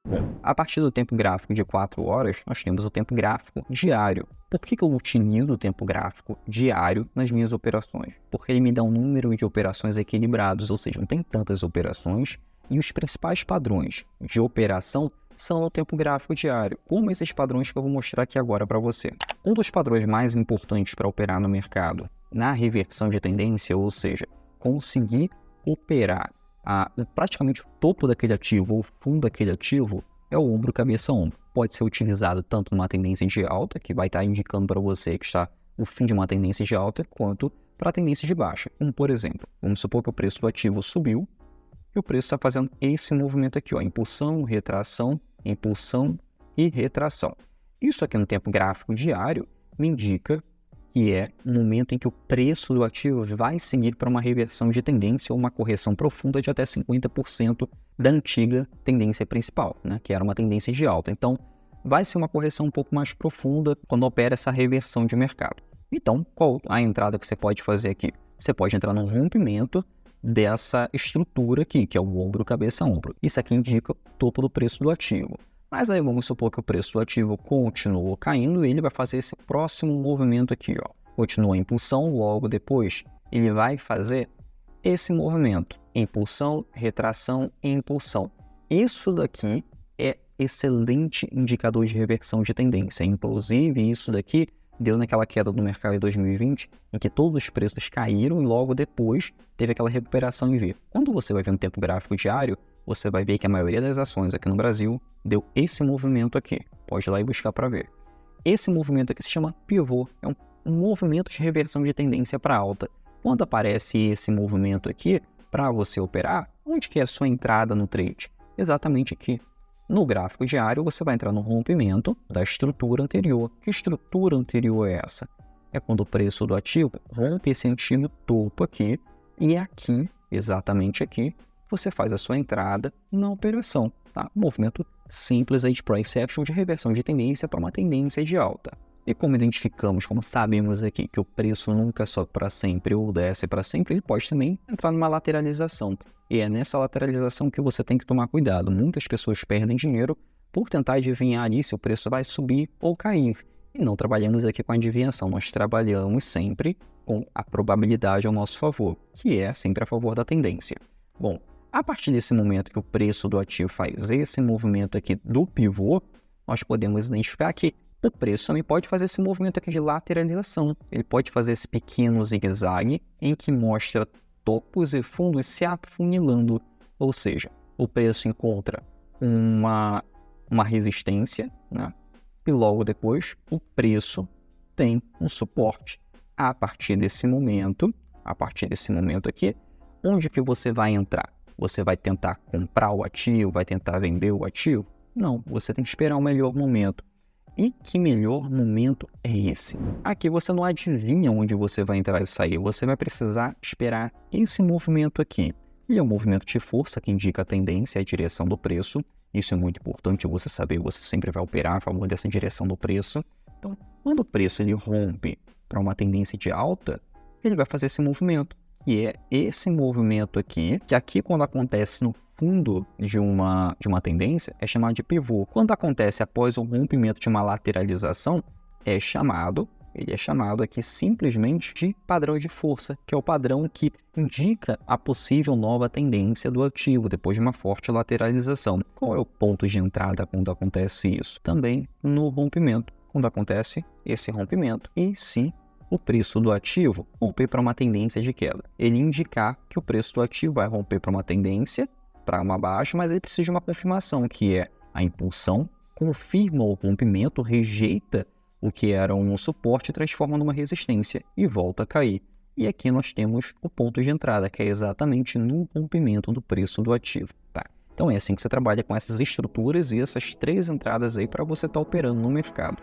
Bom, a partir do tempo gráfico de 4 horas, nós temos o tempo gráfico diário. Por que eu utilizo o tempo gráfico diário nas minhas operações? Porque ele me dá um número de operações equilibrados, ou seja, não tem tantas operações, e os principais padrões de operação são no tempo gráfico diário, como esses padrões que eu vou mostrar aqui agora para você. Um dos padrões mais importantes para operar no mercado, na reversão de tendência, ou seja, conseguir operar praticamente o topo daquele ativo ou o fundo daquele ativo, é o ombro, cabeça, ombro. Pode ser utilizado tanto numa tendência de alta, que vai estar indicando para você que está o fim de uma tendência de alta, quanto para a tendência de baixa. Como, por exemplo, vamos supor que o preço do ativo subiu e o preço está fazendo esse movimento aqui, ó, impulsão e retração. Isso aqui no tempo gráfico diário me indica que é o momento em que o preço do ativo vai seguir para uma reversão de tendência ou uma correção profunda de até 50% da antiga tendência principal, né, que era uma tendência de alta. Então, vai ser uma correção um pouco mais profunda quando opera essa reversão de mercado. Então, qual a entrada que você pode fazer aqui? Você pode entrar num rompimento dessa estrutura aqui, que é o ombro, cabeça, ombro. Isso aqui indica o topo do preço do ativo. Mas aí vamos supor que o preço do ativo continuou caindo e ele vai fazer esse próximo movimento aqui, ó. Continua a impulsão, logo depois ele vai fazer esse movimento. Impulsão, retração e impulsão. Isso daqui é excelente indicador de reversão de tendência. Inclusive, isso daqui deu naquela queda do mercado em 2020, em que todos os preços caíram e logo depois teve aquela recuperação em V. Quando você vai ver no tempo gráfico diário, você vai ver que a maioria das ações aqui no Brasil deu esse movimento aqui. Pode ir lá e buscar para ver. Esse movimento aqui se chama pivô, é um movimento de reversão de tendência para alta. Quando aparece esse movimento aqui, para você operar, onde que é a sua entrada no trade? Exatamente aqui. No gráfico diário, você vai entrar no rompimento da estrutura anterior. Que estrutura anterior é essa? É quando o preço do ativo rompe esse antigo topo aqui, e aqui, exatamente aqui, você faz a sua entrada na operação, tá? Um movimento simples aí de price action, de reversão de tendência para uma tendência de alta. E como identificamos, como sabemos aqui que o preço nunca sobe para sempre ou desce para sempre, ele pode também entrar numa lateralização. E é nessa lateralização que você tem que tomar cuidado. Muitas pessoas perdem dinheiro por tentar adivinhar ali se o preço vai subir ou cair. E não trabalhamos aqui com adivinhação, nós trabalhamos sempre com a probabilidade ao nosso favor, que é sempre a favor da tendência. Bom, a partir desse momento que o preço do ativo faz esse movimento aqui do pivô, nós podemos identificar que o preço também pode fazer esse movimento aqui de lateralização. Ele pode fazer esse pequeno zigue-zague em que mostra topos e fundos se afunilando. Ou seja, o preço encontra uma resistência, né? E logo depois o preço tem um suporte. A partir desse momento aqui, onde que você vai entrar? Você vai tentar comprar o ativo, vai tentar vender o ativo? Não, você tem que esperar o melhor momento. E que melhor momento é esse? Aqui você não adivinha onde você vai entrar e sair, você vai precisar esperar esse movimento aqui. E é um movimento de força que indica a tendência e a direção do preço. Isso é muito importante você saber, você sempre vai operar a favor dessa direção do preço. Então, quando o preço ele rompe para uma tendência de alta, ele vai fazer esse movimento. E é esse movimento aqui, que aqui quando acontece no fundo de uma tendência, é chamado de pivô. Quando acontece após o rompimento de uma lateralização, ele é chamado aqui simplesmente de padrão de força, que é o padrão que indica a possível nova tendência do ativo depois de uma forte lateralização. Qual é o ponto de entrada quando acontece isso? Também no rompimento, quando acontece esse rompimento. E se o preço do ativo romper para uma tendência de queda, ele indicar que o preço do ativo vai romper para uma tendência, para uma baixa, mas ele precisa de uma confirmação, que é a impulsão, confirma o rompimento, rejeita o que era um suporte e transforma numa resistência e volta a cair. E aqui nós temos o ponto de entrada, que é exatamente no rompimento do preço do ativo, tá? Então é assim que você trabalha com essas estruturas e essas 3 entradas aí para você estar operando no mercado.